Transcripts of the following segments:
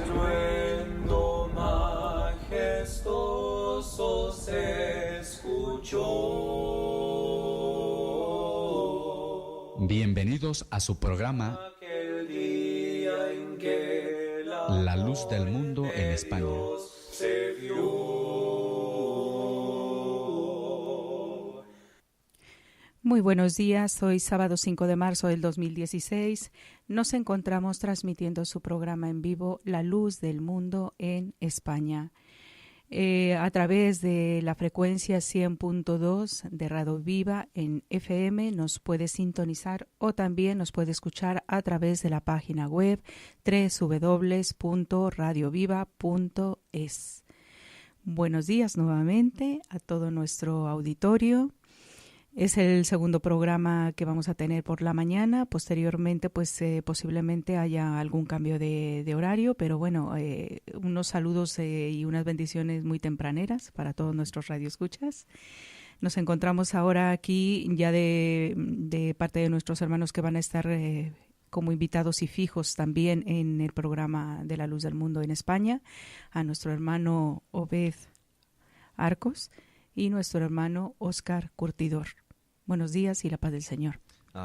estruendo majestuoso se escuchó. Bienvenidos a su programa La Luz del Mundo en España. Muy buenos días, hoy sábado 5 de marzo del 2016. Nos encontramos transmitiendo su programa en vivo La Luz del Mundo en España. A través de la frecuencia 100.2 de Radio Viva en FM nos puede sintonizar o también nos puede escuchar a través de la página web www.radioviva.es. Buenos días nuevamente a todo nuestro auditorio. Es el segundo programa que vamos a tener por la mañana. Posteriormente, pues posiblemente haya algún cambio de horario, pero bueno, unos saludos y unas bendiciones muy tempraneras para todos nuestros radioescuchas. Nos encontramos ahora aquí ya de parte de nuestros hermanos que van a estar como invitados y fijos también en el programa de La Luz del Mundo en España, a nuestro hermano Obed Arcos y nuestro hermano Oscar Curtidor. Buenos días y la paz del Señor.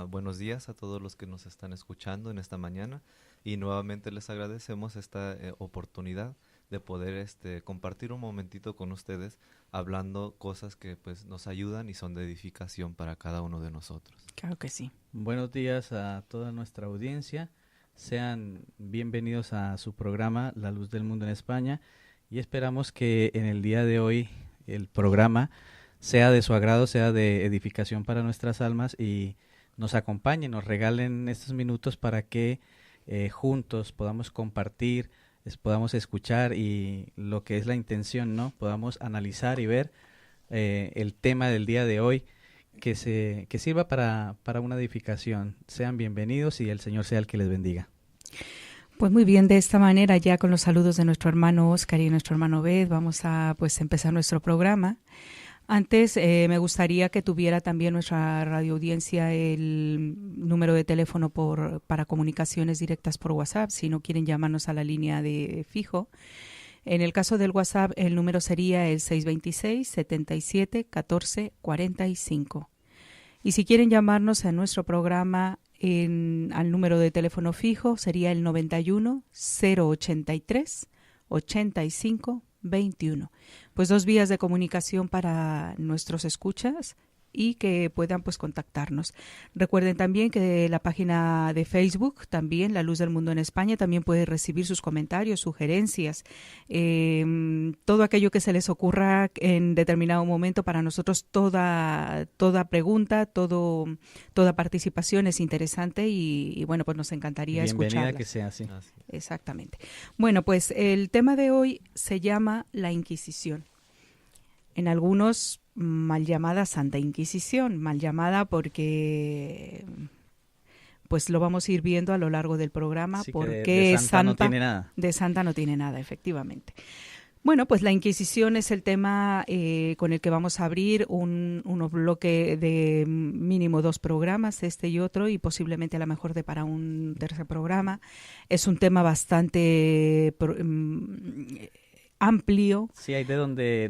Buenos días a todos los que nos están escuchando en esta mañana y nuevamente les agradecemos esta oportunidad de poder compartir un momentito con ustedes hablando cosas que pues nos ayudan y son de edificación para cada uno de nosotros. Claro que sí. Buenos días a toda nuestra audiencia. Sean bienvenidos a su programa La Luz del Mundo en España y esperamos que en el día de hoy el programa sea de su agrado, sea de edificación para nuestras almas y nos acompañen, nos regalen estos minutos para que juntos podamos compartir, podamos escuchar y lo que es la intención, ¿no? Podamos analizar y ver el tema del día de hoy que sirva para una edificación. Sean bienvenidos y el Señor sea el que les bendiga. Pues muy bien, de esta manera ya con los saludos de nuestro hermano Oscar y nuestro hermano Obed vamos a pues empezar nuestro programa. Antes me gustaría que tuviera también nuestra radioaudiencia el número de teléfono para comunicaciones directas por WhatsApp, si no quieren llamarnos a la línea de fijo. En el caso del WhatsApp, el número sería el 626-77-14-45. Y si quieren llamarnos a nuestro programa al número de teléfono fijo, sería el 91-083-85-21. Pues dos vías de comunicación para nuestros escuchas y que puedan pues contactarnos. Recuerden también que la página de Facebook, también La Luz del Mundo en España, también puede recibir sus comentarios, sugerencias, todo aquello que se les ocurra en determinado momento. Para nosotros toda pregunta, toda participación es interesante y bueno, pues nos encantaría escucharlas. Bienvenida que sea así. Exactamente. Bueno, pues el tema de hoy se llama la Inquisición. En algunos mal llamada Santa Inquisición, mal llamada porque pues lo vamos a ir viendo a lo largo del programa, sí, porque de santa no tiene nada. De santa no tiene nada, efectivamente. Bueno, pues la Inquisición es el tema con el que vamos a abrir un bloque de mínimo 2 programas, este y otro, y posiblemente a lo mejor para un tercer programa. Es un tema bastante amplio. Sí, hay de dónde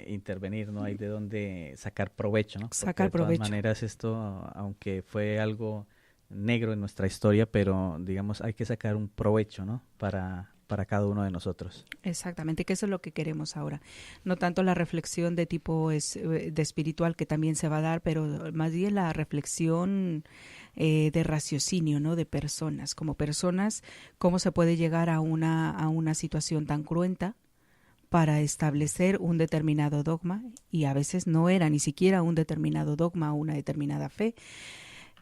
intervenir, ¿no? Hay de dónde sacar provecho, ¿no? Sacar Porque provecho. De todas maneras esto, aunque fue algo negro en nuestra historia, pero digamos hay que sacar un provecho, ¿no? Para cada uno de nosotros. Exactamente, que eso es lo que queremos ahora. No tanto la reflexión de tipo de espiritual que también se va a dar, pero más bien la reflexión de raciocinio, ¿no? De personas, como personas, cómo se puede llegar a una situación tan cruenta para establecer un determinado dogma, y a veces no era ni siquiera un determinado dogma o una determinada fe.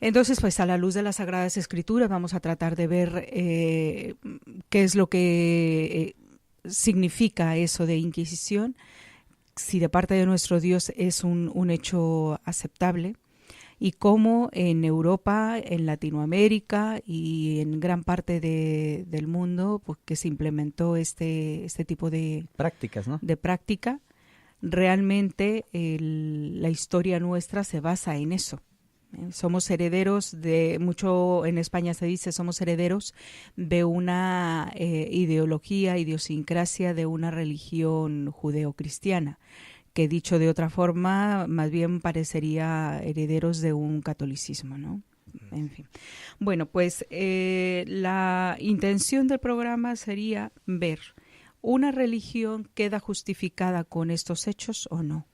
Entonces, pues a la luz de las Sagradas Escrituras vamos a tratar de ver qué es lo que significa eso de Inquisición, si de parte de nuestro Dios es un hecho aceptable, y cómo en Europa, en Latinoamérica y en gran parte del mundo, pues que se implementó este tipo de prácticas, ¿no? De práctica. Realmente la historia nuestra se basa en eso. Somos herederos mucho en España se dice, somos herederos de una ideología, idiosincrasia de una religión judeocristiana, que dicho de otra forma, más bien parecería herederos de un catolicismo, ¿no? En fin. Bueno, pues la intención del programa sería ver, ¿una religión queda justificada con estos hechos o no?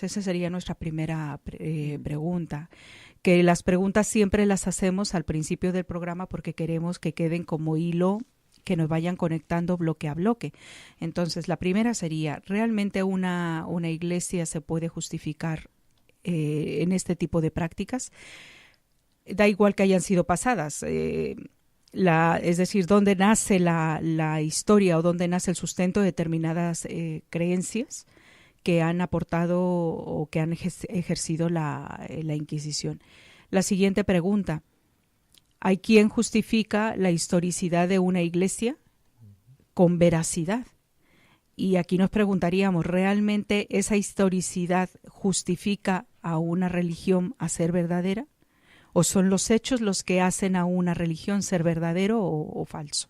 Esa sería nuestra primera pregunta. Que las preguntas siempre las hacemos al principio del programa porque queremos que queden como hilo, que nos vayan conectando bloque a bloque. Entonces, la primera sería, ¿realmente una iglesia se puede justificar en este tipo de prácticas? Da igual que hayan sido pasadas. Es decir, dónde nace la historia o dónde nace el sustento de determinadas creencias que han aportado o que han ejercido la Inquisición. La siguiente pregunta, ¿hay quien justifica la historicidad de una iglesia con veracidad? Y aquí nos preguntaríamos, ¿realmente esa historicidad justifica a una religión a ser verdadera? ¿O son los hechos los que hacen a una religión ser verdadero o falso?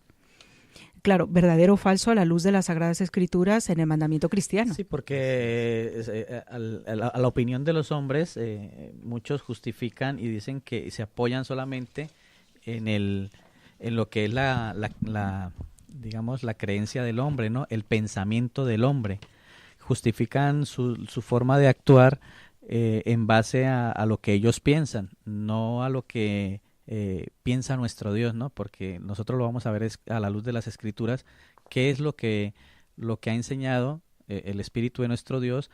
Claro, verdadero o falso a la luz de las Sagradas Escrituras en el mandamiento cristiano. Sí, porque a la opinión de los hombres, muchos justifican y dicen que se apoyan solamente en lo que es digamos, la creencia del hombre, ¿no? El pensamiento del hombre. Justifican su forma de actuar en base a lo que ellos piensan, no a lo que piensa nuestro Dios, ¿no? Porque nosotros lo vamos a ver a la luz de las Escrituras, qué es lo que ha enseñado el Espíritu de nuestro Dios,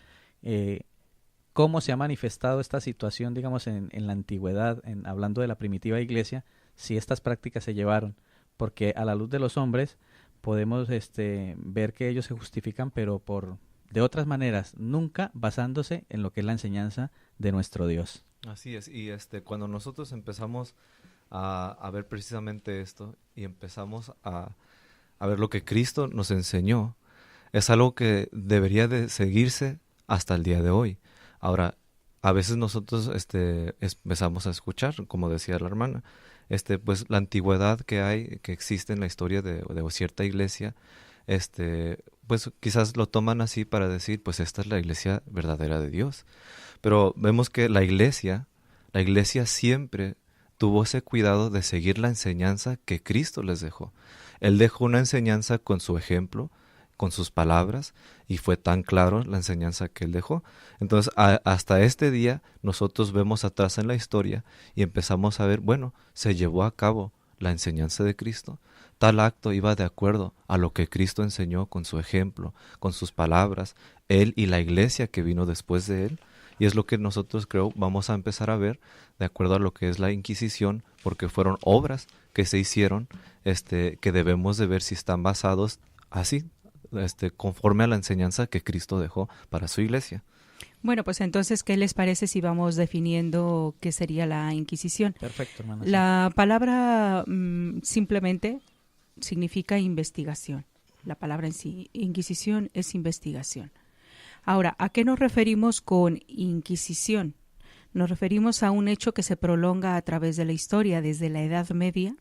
cómo se ha manifestado esta situación, digamos, en la antigüedad, hablando de la primitiva iglesia, si estas prácticas se llevaron, porque a la luz de los hombres podemos ver que ellos se justifican, pero de otras maneras, nunca basándose en lo que es la enseñanza de nuestro Dios. Así es, y cuando nosotros empezamos a ver precisamente esto y empezamos a ver lo que Cristo nos enseñó, es algo que debería de seguirse hasta el día de hoy. Ahora, a veces nosotros empezamos a escuchar, como decía la hermana, pues la antigüedad que existe en la historia de cierta iglesia, pues quizás lo toman así para decir, pues esta es la iglesia verdadera de Dios. Pero vemos que la iglesia siempre tuvo ese cuidado de seguir la enseñanza que Cristo les dejó. Él dejó una enseñanza con su ejemplo, con sus palabras, y fue tan claro la enseñanza que Él dejó. Entonces, hasta este día, nosotros vemos atrás en la historia y empezamos a ver, bueno, se llevó a cabo la enseñanza de Cristo. Tal acto iba de acuerdo a lo que Cristo enseñó con su ejemplo, con sus palabras, Él y la iglesia que vino después de Él. Y es lo que nosotros creo vamos a empezar a ver de acuerdo a lo que es la Inquisición, porque fueron obras que se hicieron que debemos de ver si están basados así, conforme a la enseñanza que Cristo dejó para su iglesia. Bueno, pues entonces, ¿qué les parece si vamos definiendo qué sería la Inquisición? Perfecto, hermano. La palabra simplemente significa investigación. La palabra en sí, Inquisición, es investigación. Ahora, ¿a qué nos referimos con Inquisición? Nos referimos a un hecho que se prolonga a través de la historia desde la Edad Media,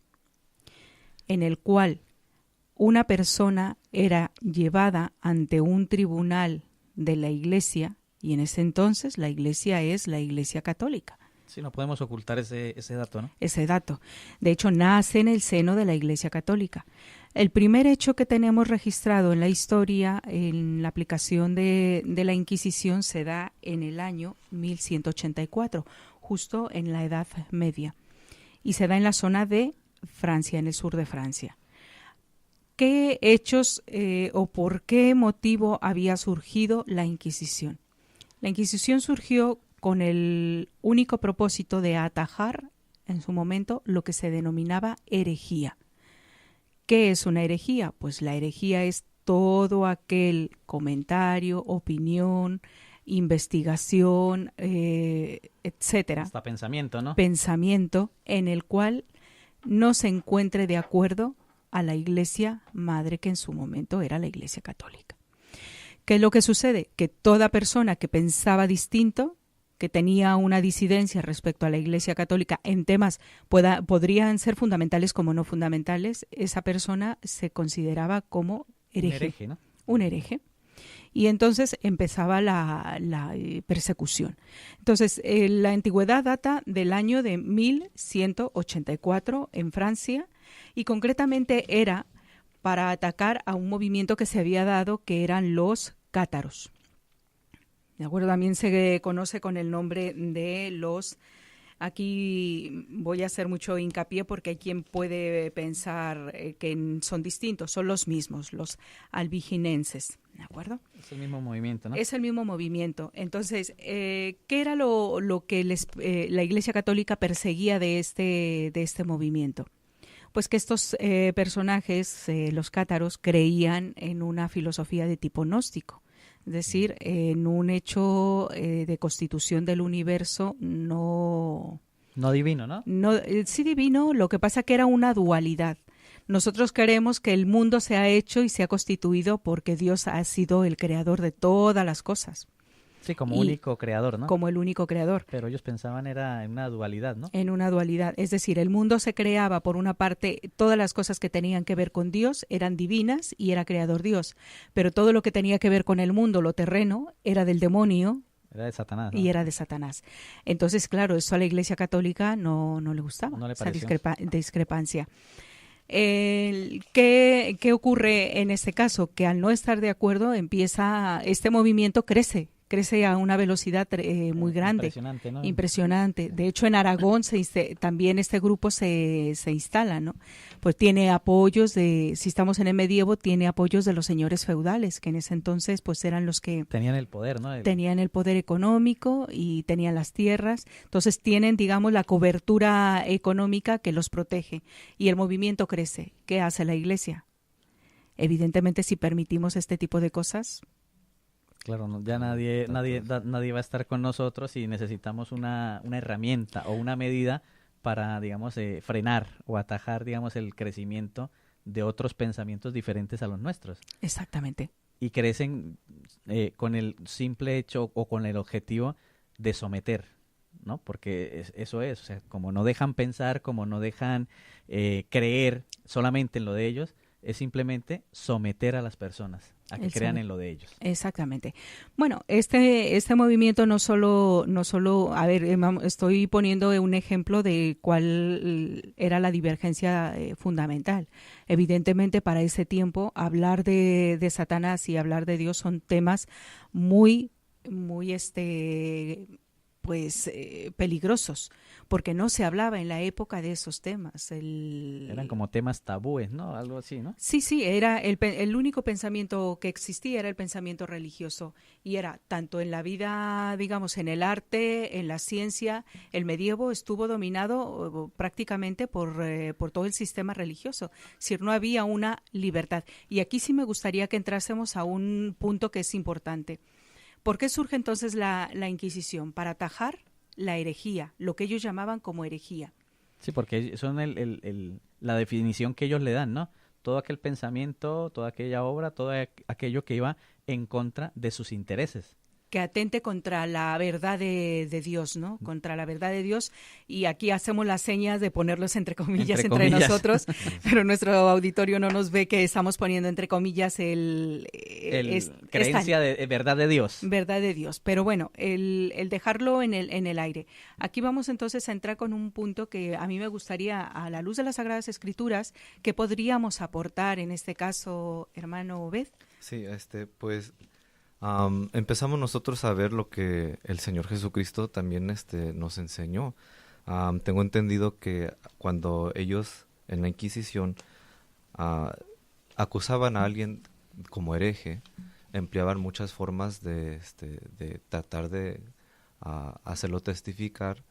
en el cual una persona era llevada ante un tribunal de la Iglesia, y en ese entonces la Iglesia es la Iglesia Católica. Sí, no podemos ocultar ese dato, ¿no? Ese dato. De hecho, nace en el seno de la Iglesia Católica. El primer hecho que tenemos registrado en la historia, en la aplicación de la Inquisición, se da en el año 1184, justo en la Edad Media, y se da en la zona de Francia, en el sur de Francia. ¿Qué hechos o por qué motivo había surgido la Inquisición? La Inquisición surgió con el único propósito de atajar en su momento lo que se denominaba herejía. ¿Qué es una herejía? Pues la herejía es todo aquel comentario, opinión, investigación, etcétera. Hasta pensamiento, ¿no? Pensamiento en el cual no se encuentre de acuerdo a la Iglesia madre, que en su momento era la Iglesia Católica. ¿Qué es lo que sucede? Que toda persona que pensaba distinto que tenía una disidencia respecto a la Iglesia Católica en temas podrían ser fundamentales como no fundamentales, esa persona se consideraba como hereje. Un hereje, ¿no? Un hereje. Y entonces empezaba la persecución. Entonces, la antigüedad data del año de 1184 en Francia, y concretamente era para atacar a un movimiento que se había dado, que eran los cátaros. ¿De acuerdo? También se conoce con el nombre de los... Aquí voy a hacer mucho hincapié porque hay quien puede pensar que son distintos, son los mismos, los albigenses, ¿de acuerdo? Es el mismo movimiento, ¿no? Es el mismo movimiento. Entonces, ¿qué era lo que la Iglesia Católica perseguía de este movimiento? Pues que estos personajes, los cátaros, creían en una filosofía de tipo gnóstico. Es decir, en un hecho de constitución del universo no divino, ¿no? Sí divino, lo que pasa que era una dualidad. Nosotros creemos que el mundo se ha hecho y se ha constituido porque Dios ha sido el creador de todas las cosas. Sí, como único creador, ¿no? Como el único creador. Pero ellos pensaban era en una dualidad, ¿no? En una dualidad. Es decir, el mundo se creaba, por una parte, todas las cosas que tenían que ver con Dios eran divinas y era creador Dios. Pero todo lo que tenía que ver con el mundo, lo terreno, era del demonio. Era de Satanás, ¿no? Y era de Satanás. Entonces, claro, eso a la Iglesia Católica no le gustaba, no le esa pareció. discrepancia. ¿Qué ocurre en este caso? Que al no estar de acuerdo, este movimiento crece a una velocidad muy grande. Impresionante, ¿no? Impresionante. De hecho, en Aragón también este grupo se instala, ¿no? Pues tiene apoyos si estamos en el medievo, tiene apoyos de los señores feudales, que en ese entonces pues eran los que tenían el poder, ¿no? Tenían el poder económico y tenían las tierras. Entonces tienen, digamos, la cobertura económica que los protege. Y el movimiento crece. ¿Qué hace la Iglesia? Evidentemente, si permitimos este tipo de cosas... Claro, ya nadie va a estar con nosotros y necesitamos una herramienta o una medida para, digamos, frenar o atajar, digamos, el crecimiento de otros pensamientos diferentes a los nuestros. Exactamente. Y crecen con el simple hecho o con el objetivo de someter, ¿no? Porque eso es, o sea, como no dejan pensar, como no dejan creer solamente en lo de ellos, es simplemente someter a las personas a que crean en lo de ellos. Exactamente. Bueno, este movimiento no solo, a ver, estoy poniendo un ejemplo de cuál era la divergencia fundamental. Evidentemente, para ese tiempo, hablar de Satanás y hablar de Dios son temas muy peligrosos, porque no se hablaba en la época de esos temas. Eran como temas tabúes, ¿no? Algo así, ¿no? Sí, era el único pensamiento que existía era el pensamiento religioso, y era tanto en la vida, digamos, en el arte, en la ciencia. El medievo estuvo dominado prácticamente por todo el sistema religioso, es decir, no había una libertad. Y aquí sí me gustaría que entrásemos a un punto que es importante. ¿Por qué surge entonces la Inquisición? Para atajar la herejía, lo que ellos llamaban como herejía. Sí, porque son la definición que ellos le dan, ¿no? Todo aquel pensamiento, toda aquella obra, todo aquello que iba en contra de sus intereses. Que atente contra la verdad de Dios, ¿no? Contra la verdad de Dios. Y aquí hacemos las señas de ponerlos entre comillas entre nosotros, pero nuestro auditorio no nos ve que estamos poniendo entre comillas creencia de verdad de Dios. Verdad de Dios. Pero bueno, el dejarlo en el aire. Aquí vamos entonces a entrar con un punto que a mí me gustaría, a la luz de las Sagradas Escrituras, que podríamos aportar en este caso, hermano Obed. Sí, pues... empezamos nosotros a ver lo que el Señor Jesucristo también nos enseñó. Tengo entendido que cuando ellos en la Inquisición acusaban a alguien como hereje, empleaban muchas formas de tratar de hacerlo testificar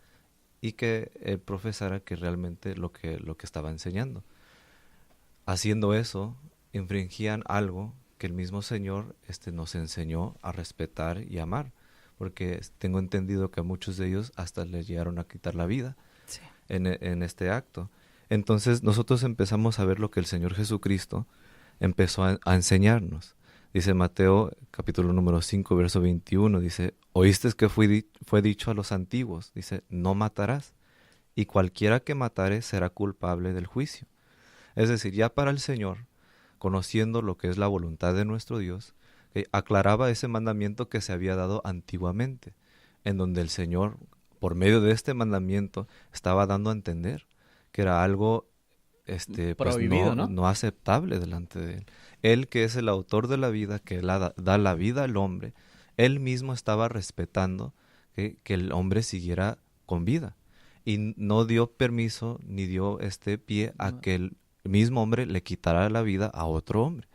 y que él profesara que realmente lo que estaba enseñando. Haciendo eso, infringían algo que el mismo Señor nos enseñó a respetar y amar, porque tengo entendido que a muchos de ellos hasta les llegaron a quitar la vida en este acto. Entonces nosotros empezamos a ver lo que el Señor Jesucristo empezó a enseñarnos, Dice Mateo capítulo número 5, verso 21, dice, oíste que fue dicho a los antiguos, dice, no matarás, y cualquiera que matare será culpable del juicio. Es decir, ya para el Señor, conociendo lo que es la voluntad de nuestro Dios, aclaraba ese mandamiento que se había dado antiguamente, en donde el Señor, por medio de este mandamiento, estaba dando a entender que era algo prohibido, pues no aceptable delante de Él. Él, que es el autor de la vida, que da la vida al hombre, Él mismo estaba respetando que el hombre siguiera con vida. Y no dio permiso ni dio pie a que el mismo hombre le quitara la vida a otro hombre.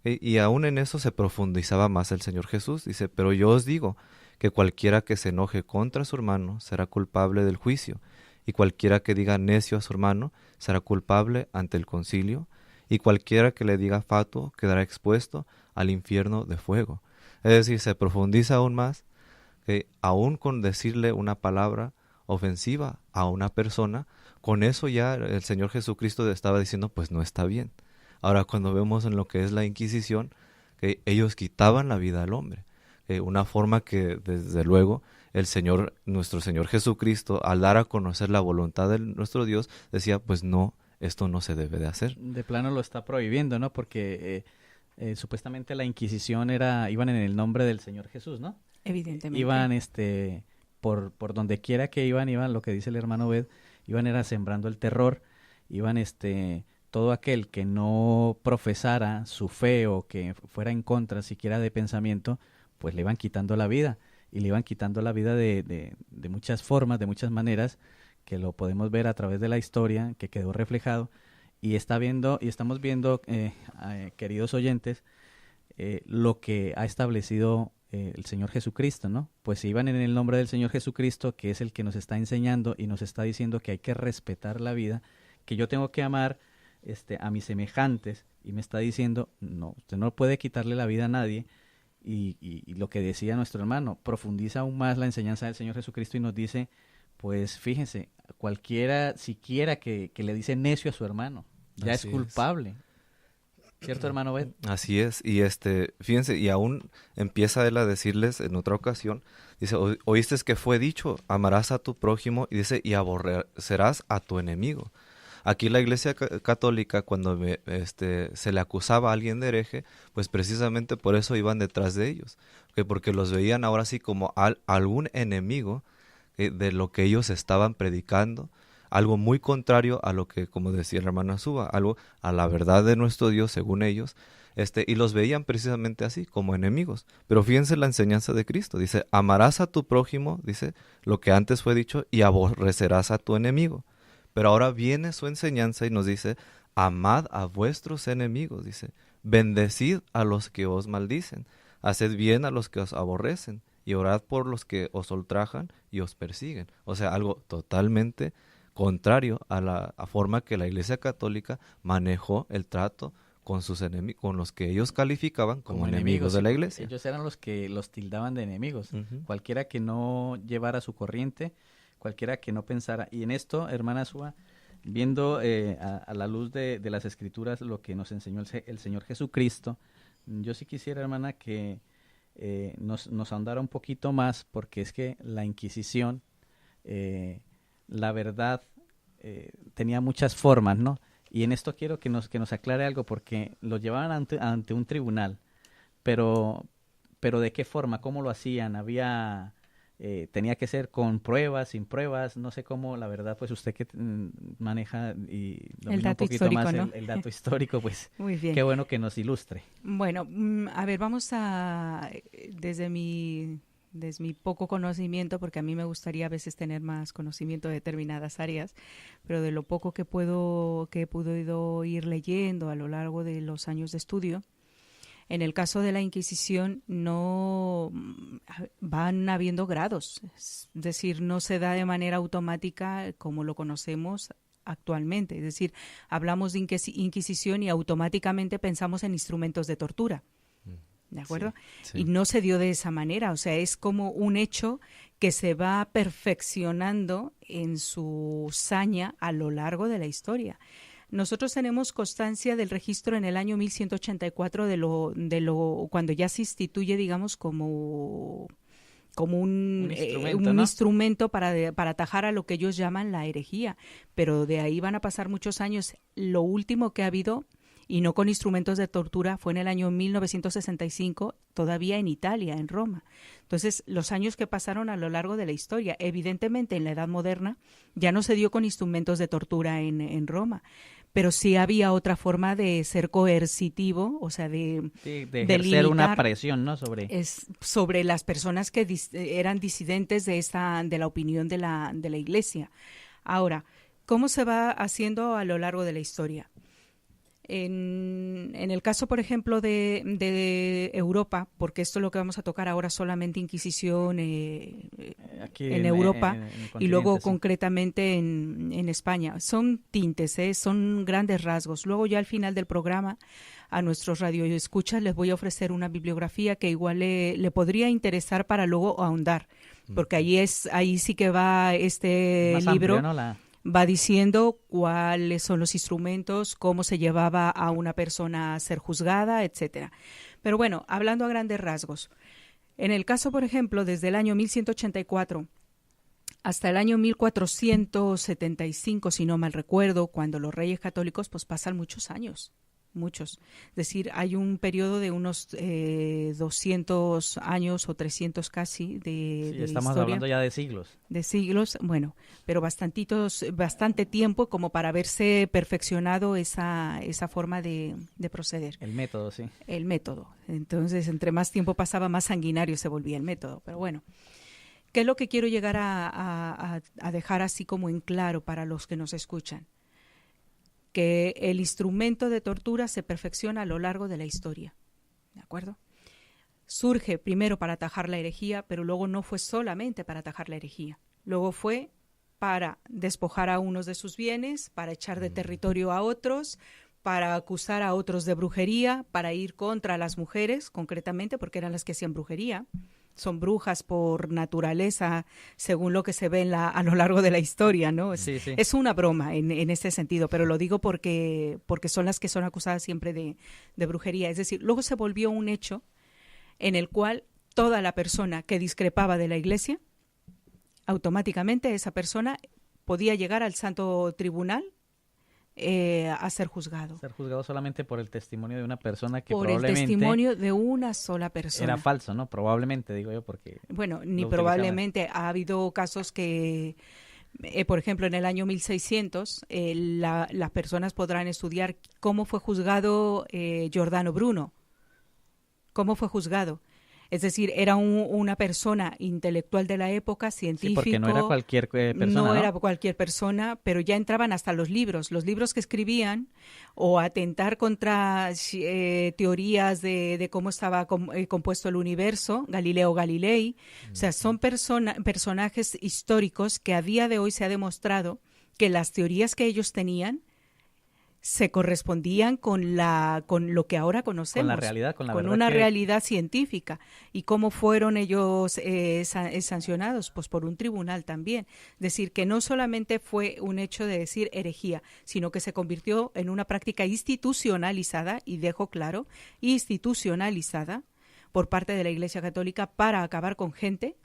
Y aún en eso se profundizaba más el Señor Jesús. Dice, pero yo os digo que cualquiera que se enoje contra su hermano será culpable del juicio, y cualquiera que diga necio a su hermano será culpable ante el concilio, y cualquiera que le diga fatuo quedará expuesto al infierno de fuego. Es decir, se profundiza aún más, que aún con decirle una palabra ofensiva a una persona, con eso ya el Señor Jesucristo estaba diciendo, pues no está bien. Ahora, cuando vemos en lo que es la Inquisición, que ellos quitaban la vida al hombre, una forma que desde luego nuestro Señor Jesucristo, al dar a conocer la voluntad de nuestro Dios, decía, pues no, esto no se debe de hacer. De plano lo está prohibiendo, ¿no? Porque supuestamente la Inquisición iban en el nombre del Señor Jesús, ¿no? Evidentemente. Iban, por donde quiera que iban, lo que dice el hermano Obed, iban era sembrando el terror, iban, todo aquel que no profesara su fe o que fuera en contra siquiera de pensamiento, pues le iban quitando la vida, y le iban quitando la vida de muchas formas, de muchas maneras, que lo podemos ver a través de la historia, que quedó reflejado, y estamos viendo, queridos oyentes, lo que ha establecido el Señor Jesucristo, ¿no? Pues iban en el nombre del Señor Jesucristo, que es el que nos está enseñando y nos está diciendo que hay que respetar la vida, que yo tengo que amar a mis semejantes, y me está diciendo, no, usted no puede quitarle la vida a nadie. Y lo que decía nuestro hermano, profundiza aún más la enseñanza del Señor Jesucristo y nos dice, pues fíjense, cualquiera siquiera que le dice necio a su hermano, ya es culpable. ¿Cierto, hermano Bet? Así es, y fíjense, y aún empieza él a decirles en otra ocasión, dice, oíste que fue dicho, amarás a tu prójimo, y dice, y aborrecerás a tu enemigo. Aquí la Iglesia Católica, cuando se le acusaba a alguien de hereje, pues precisamente por eso iban detrás de ellos, porque los veían ahora sí como algún enemigo de lo que ellos estaban predicando, algo muy contrario a lo que, como decía el hermano Suba, algo a la verdad de nuestro Dios según ellos, y los veían precisamente así, como enemigos. Pero fíjense la enseñanza de Cristo, dice, amarás a tu prójimo, dice, lo que antes fue dicho, y aborrecerás a tu enemigo. Pero ahora viene su enseñanza y nos dice, amad a vuestros enemigos, dice, bendecid a los que os maldicen, haced bien a los que os aborrecen, y orad por los que os ultrajan y os persiguen. O sea, algo totalmente contrario a la forma que la Iglesia Católica manejó el trato con sus enemigos, con los que ellos calificaban como enemigos de la Iglesia. Ellos eran los que los tildaban de enemigos. Uh-huh. Cualquiera que no llevara su corriente, cualquiera que no pensara. Y en esto, hermana Sua, viendo a la luz de las Escrituras lo que nos enseñó el Señor Jesucristo, yo sí quisiera, hermana, que nos ahondara un poquito más, porque es que la Inquisición, la verdad, tenía muchas formas, ¿no? Y en esto quiero que nos aclare algo, porque lo llevaban ante un tribunal, pero ¿de qué forma? ¿Cómo lo hacían? Había... tenía que ser con pruebas, sin pruebas, no sé cómo, la verdad, pues usted que maneja y domina un poquito más, ¿no? el dato histórico, pues muy bien. Qué bueno que nos ilustre. Bueno, a ver, vamos a, desde mi poco conocimiento, porque a mí me gustaría a veces tener más conocimiento de determinadas áreas, pero de lo poco que he podido ir leyendo a lo largo de los años de estudio, en el caso de la Inquisición no van habiendo grados, es decir, no se da de manera automática como lo conocemos actualmente. Es decir, hablamos de Inquisición y automáticamente pensamos en instrumentos de tortura. ¿De acuerdo? Sí, sí. Y no se dio de esa manera, o sea, es como un hecho que se va perfeccionando en su saña a lo largo de la historia. Nosotros tenemos constancia del registro en el año 1184 de lo cuando ya se instituye, digamos, como un instrumento, ¿no? instrumento para atajar a lo que ellos llaman la herejía, pero de ahí van a pasar muchos años. Lo último que ha habido, y no con instrumentos de tortura, fue en el año 1965, todavía en Italia, en Roma. Entonces, los años que pasaron a lo largo de la historia, evidentemente en la Edad Moderna ya no se dio con instrumentos de tortura en Roma, pero sí había otra forma de ser coercitivo, o sea, de ejercer limitar, una presión, ¿no? sobre las personas que eran disidentes de la opinión de la Iglesia. Ahora, ¿cómo se va haciendo a lo largo de la historia? En el caso, por ejemplo, de Europa, porque esto es lo que vamos a tocar ahora, solamente Inquisición Aquí en Europa en el y luego continente, sí. concretamente en España. Son tintes, son grandes rasgos. Luego ya al final del programa a nuestros radioescuchas les voy a ofrecer una bibliografía que igual le podría interesar para luego ahondar, porque ahí sí que va este Más libro. amplio, ¿no? Va diciendo cuáles son los instrumentos, cómo se llevaba a una persona a ser juzgada, etcétera. Pero bueno, hablando a grandes rasgos. En el caso, por ejemplo, desde el año 1184 hasta el año 1475, si no mal recuerdo, cuando los reyes católicos, pues pasan muchos años. Muchos. Es decir, hay un periodo de unos 200 años o 300 casi de estamos historia. hablando ya de siglos. De siglos, bueno, pero bastante tiempo como para haberse perfeccionado esa forma de proceder. El método, sí. El método. Entonces, entre más tiempo pasaba, más sanguinario se volvía el método. Pero bueno, ¿qué es lo que quiero llegar a dejar así como en claro para los que nos escuchan? Que el instrumento de tortura se perfecciona a lo largo de la historia, ¿de acuerdo? Surge primero para atajar la herejía, pero luego no fue solamente para atajar la herejía. Luego fue para despojar a unos de sus bienes, para echar de territorio a otros, para acusar a otros de brujería, para ir contra las mujeres, concretamente, porque eran las que hacían brujería. Son brujas por naturaleza, según lo que se ve a lo largo de la historia, ¿no? Sí. Es una broma en ese sentido, pero lo digo porque son las que son acusadas siempre de brujería. Es decir, luego se volvió un hecho en el cual toda la persona que discrepaba de la Iglesia, automáticamente esa persona podía llegar al Santo Tribunal a ser juzgado. Ser juzgado solamente por el testimonio de una persona que por el probablemente testimonio de una sola persona. era falso, ¿no? Probablemente, digo yo, porque... Bueno, ni lo probablemente. Ha habido casos que, por ejemplo, en el año 1600, las personas podrán estudiar cómo fue juzgado Giordano Bruno. ¿Cómo fue juzgado? Es decir, era una persona intelectual de la época, científico. Sí, porque no era cualquier persona, No era cualquier persona, pero ya entraban hasta los libros que escribían, o atentar contra teorías de cómo estaba compuesto el universo, Galileo Galilei. O sea, son personajes históricos que a día de hoy se ha demostrado que las teorías que ellos tenían se correspondían con lo que ahora conocemos, con la realidad, con una realidad científica. ¿Y cómo fueron ellos sancionados? Pues por un tribunal también. Es decir, que no solamente fue un hecho de decir herejía, sino que se convirtió en una práctica institucionalizada, y dejo claro, institucionalizada por parte de la Iglesia Católica para acabar con gente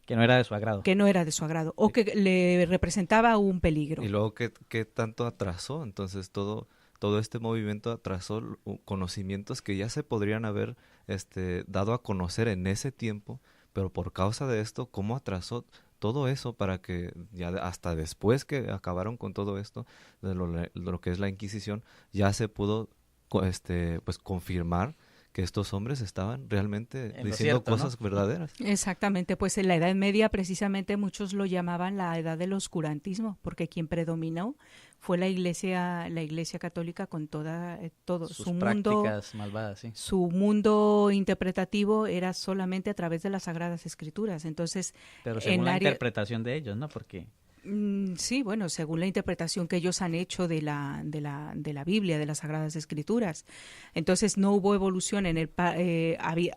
que no era de su agrado. Que no era de su agrado o que le representaba un peligro. Y luego, ¿qué tanto atrasó? Entonces, todo este movimiento atrasó conocimientos que ya se podrían haber dado a conocer en ese tiempo, pero por causa de esto, ¿cómo atrasó todo eso para que ya hasta después que acabaron con todo esto, de lo que es la Inquisición, ya se pudo pues confirmar que estos hombres estaban realmente diciendo cierto, cosas, ¿no?, verdaderas? Exactamente, pues en la Edad Media precisamente muchos lo llamaban la edad del oscurantismo, porque quien predominó fue la Iglesia Católica con todo sus su prácticas malvadas, sí. Su mundo interpretativo era solamente a través de las Sagradas Escrituras. Entonces, pero según la interpretación de ellos, ¿no? Porque Sí, bueno, según la interpretación que ellos han hecho de la Biblia, de las Sagradas Escrituras. Entonces no hubo evolución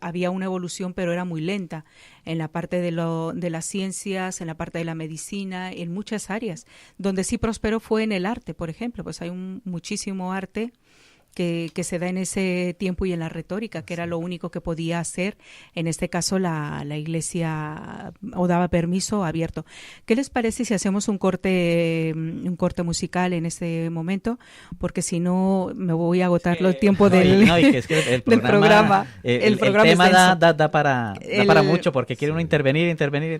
había una evolución, pero era muy lenta en la parte de las ciencias, en la parte de la medicina, en muchas áreas. Donde sí prosperó fue en el arte, por ejemplo, pues hay muchísimo arte que se da en ese tiempo y en la retórica, que era lo único que podía hacer, en este caso la Iglesia, o daba permiso abierto. ¿Qué les parece si hacemos un corte musical en este momento? Porque si no me voy a agotar el tiempo del programa. El tema da para mucho, porque quiere uno intervenir,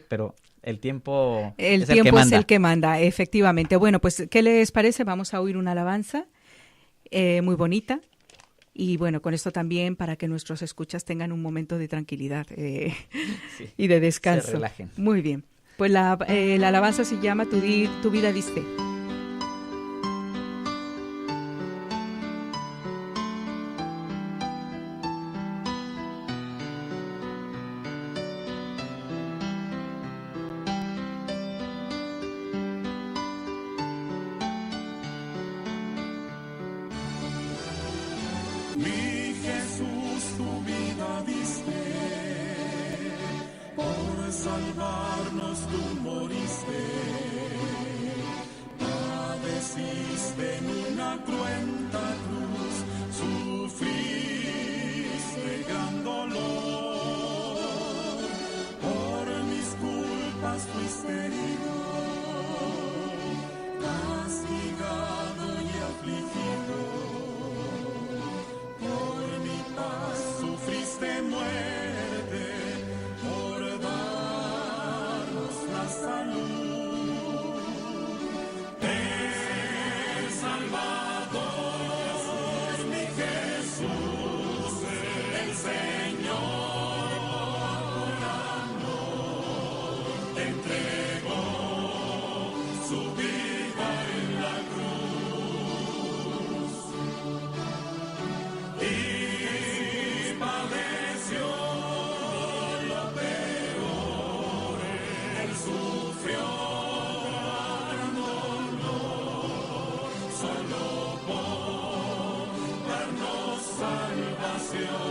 pero el tiempo es el que manda, efectivamente. Bueno, pues, ¿qué les parece? Vamos a oír una alabanza muy bonita, y bueno, con esto también para que nuestros escuchas tengan un momento de tranquilidad y de descanso. Se relajen. Muy bien, pues la alabanza se llama Tu vida diste. Mi Jesús, tu vida diste, por salvarnos tú moriste, padeciste en una cruenta cruz, sufriste gran dolor, por mis culpas fuiste herido, castigado y afligido. Sufriste muerte por darnos la salud. El Salvador, mi Jesús, el Señor, por amor, te entregó su vida en la cruz. Y padeció lo peor, él sufrió gran dolor, solo por darnos salvación.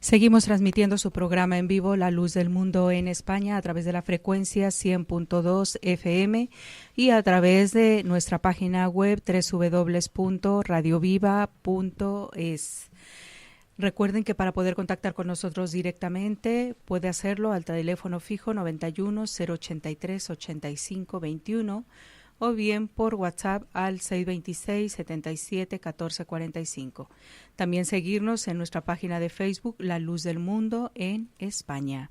Seguimos transmitiendo su programa en vivo, La Luz del Mundo en España, a través de la frecuencia 100.2 FM y a través de nuestra página web www.radioviva.es. Recuerden que para poder contactar con nosotros directamente puede hacerlo al teléfono fijo 91 083 85 21 o bien por WhatsApp al 626 77 14 45. También seguirnos en nuestra página de Facebook, La Luz del Mundo en España.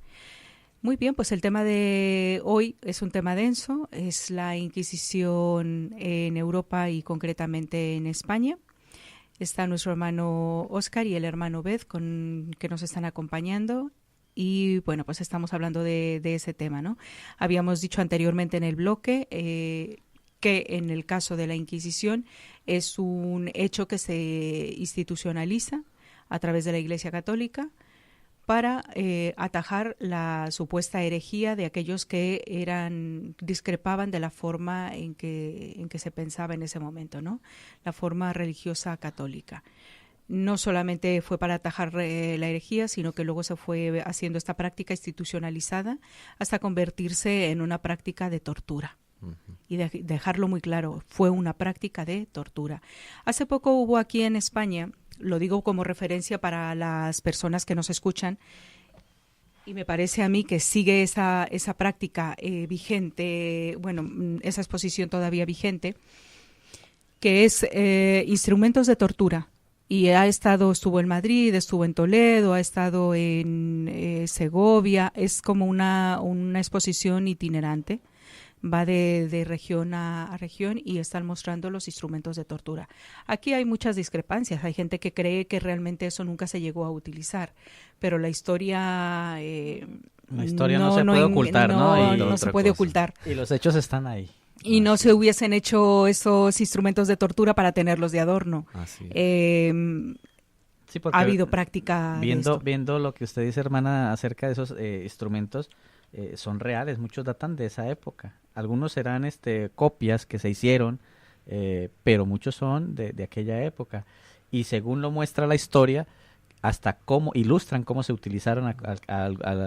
Muy bien, pues el tema de hoy es un tema denso, es la Inquisición en Europa y concretamente en España. Está nuestro hermano Óscar y el hermano Beth que nos están acompañando. Y bueno, pues estamos hablando de ese tema, ¿no? Habíamos dicho anteriormente en el bloque que en el caso de la Inquisición es un hecho que se institucionaliza a través de la Iglesia Católica para atajar la supuesta herejía de aquellos que discrepaban de la forma en que se pensaba en ese momento, ¿no? La forma religiosa católica. No solamente fue para atajar la herejía, sino que luego se fue haciendo esta práctica institucionalizada hasta convertirse en una práctica de tortura. Y dejarlo muy claro, fue una práctica de tortura. Hace poco hubo aquí en España, lo digo como referencia para las personas que nos escuchan, y me parece a mí que sigue esa práctica vigente, bueno, esa exposición todavía vigente, que es instrumentos de tortura. Y estuvo en Madrid, estuvo en Toledo, ha estado en Segovia, es como una exposición itinerante. Va de región a región y están mostrando los instrumentos de tortura. Aquí hay muchas discrepancias. Hay gente que cree que realmente eso nunca se llegó a utilizar, pero la historia no se puede ocultar, ¿no? No se puede ocultar. Y los hechos están ahí. Y no se hubiesen hecho esos instrumentos de tortura para tenerlos de adorno. Sí, porque ha habido práctica de esto. Viendo lo que usted dice, hermana, acerca de esos instrumentos, son reales, muchos datan de esa época. Algunos serán copias que se hicieron, pero muchos son de aquella época. Y según lo muestra la historia, hasta cómo ilustran cómo se utilizaron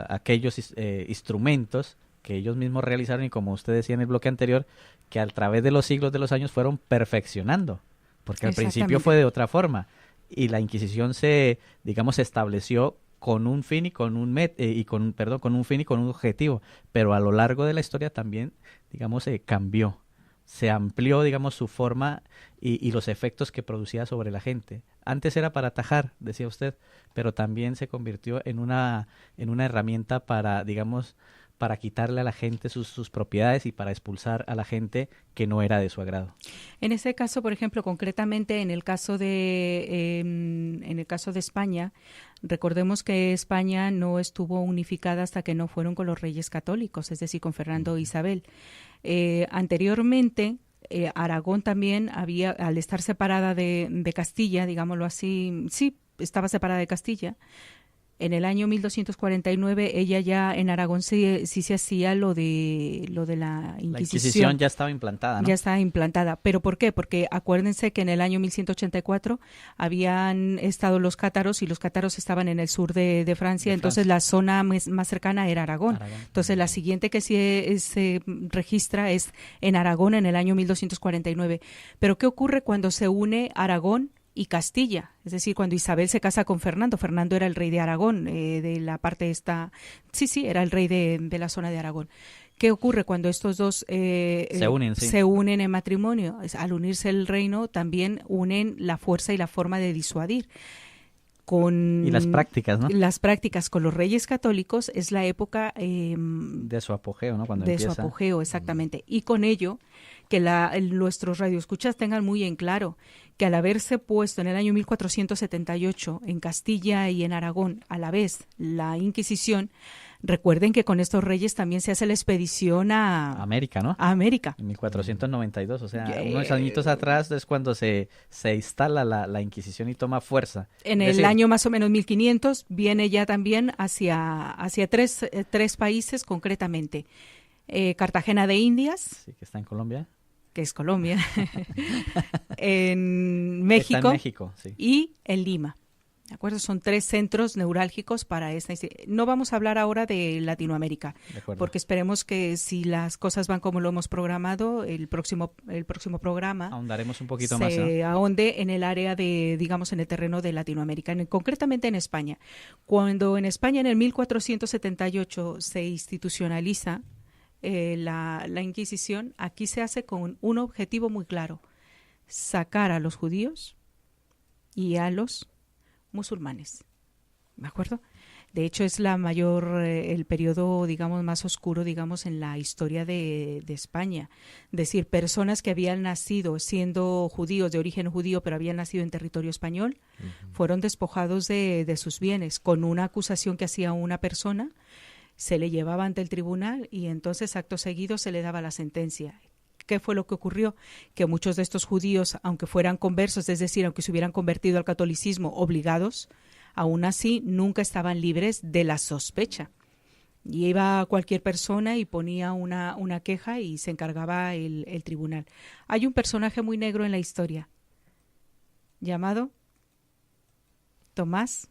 aquellos instrumentos que ellos mismos realizaron, y como usted decía en el bloque anterior, que a través de los siglos de los años fueron perfeccionando, porque al principio fue de otra forma, y la Inquisición se estableció con un fin y con un con un fin y con un objetivo, pero a lo largo de la historia también, cambió, se amplió, su forma y los efectos que producía sobre la gente. Antes era para atajar, decía usted, pero también se convirtió en una herramienta para, para quitarle a la gente sus propiedades y para expulsar a la gente que no era de su agrado. En ese caso, por ejemplo, concretamente en el caso de España, recordemos que España no estuvo unificada hasta que no fueron con los reyes católicos, es decir, con Fernando e Isabel. Anteriormente, Aragón también había, al estar separada de Castilla, digámoslo así, sí, estaba separada de Castilla. En el año 1249 ella ya en Aragón sí se hacía lo de la Inquisición. La Inquisición ya estaba implantada, ¿no? Ya estaba implantada. ¿Pero por qué? Porque acuérdense que en el año 1184 habían estado los cátaros, y los cátaros estaban en el sur de Francia, entonces la zona más cercana era Aragón. Entonces la siguiente que se registra es en Aragón en el año 1249. ¿Pero qué ocurre cuando se une Aragón y Castilla? Es decir, cuando Isabel se casa con Fernando. Fernando era el rey de Aragón, de la parte esta, sí, era el rey de la zona de Aragón. ¿Qué ocurre cuando estos dos se unen en matrimonio? Al unirse el reino, también unen la fuerza y la forma de disuadir. Y las prácticas, ¿no? Las prácticas con los reyes católicos es la época de su apogeo, ¿no? Cuando de empieza. su apogeo, exactamente. Y con ello, que nuestros radioescuchas tengan muy en claro que al haberse puesto en el año 1478 en Castilla y en Aragón a la vez la Inquisición, recuerden que con estos reyes también se hace la expedición a América, ¿no? A América. En 1492, o sea, unos añitos atrás es cuando se instala la Inquisición y toma fuerza. En el año más o menos 1500 viene ya también hacia tres países concretamente. Cartagena de Indias. Sí, que está en Colombia. Que es Colombia. En México. Está en México, sí. Y en Lima. ¿De acuerdo? Son 3 centros neurálgicos para esta. No vamos a hablar ahora de Latinoamérica, porque esperemos que si las cosas van como lo hemos programado, el próximo programa ahondaremos un poquito más, ¿no? Se ahonde en el área de, en el terreno de Latinoamérica, concretamente en España. Cuando en España en el 1478 se institucionaliza la Inquisición, aquí se hace con un objetivo muy claro: sacar a los judíos y a los musulmanes, ¿de acuerdo? De hecho, es el periodo, más oscuro, en la historia de España. Es decir, personas que habían nacido siendo judíos, de origen judío, pero habían nacido en territorio español, fueron despojados de sus bienes, con una acusación que hacía una persona, se le llevaba ante el tribunal y entonces acto seguido se le daba la sentencia. ¿Qué fue lo que ocurrió? Que muchos de estos judíos, aunque fueran conversos, es decir, aunque se hubieran convertido al catolicismo obligados, aún así nunca estaban libres de la sospecha. Y iba cualquier persona y ponía una queja y se encargaba el tribunal. Hay un personaje muy negro en la historia llamado Tomás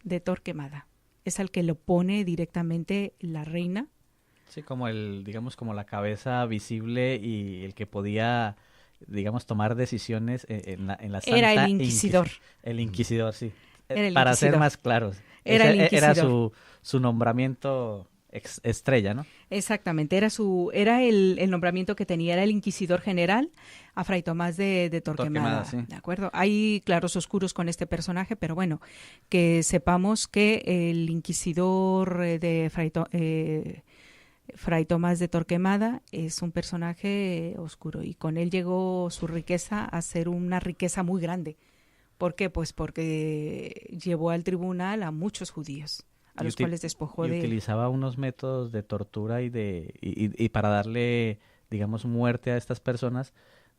de Torquemada. Es al que lo pone directamente la reina. Sí, como como la cabeza visible y el que podía, tomar decisiones en la Santa Era el inquisidor. El inquisidor, sí. Era el Para inquisidor. ser más claros. Era el inquisidor. Era su nombramiento estrella, ¿no? Exactamente, era el nombramiento que tenía, era el inquisidor general a Fray Tomás de Torquemada, sí. ¿de acuerdo? Hay claros oscuros con este personaje, pero bueno, que sepamos que el inquisidor de Fray Tomás de Torquemada es un personaje oscuro, y con él llegó su riqueza a ser una riqueza muy grande. ¿Por qué? Pues porque llevó al tribunal a muchos judíos, a los cuales despojó de... utilizaba unos métodos de tortura y para darle, muerte a estas personas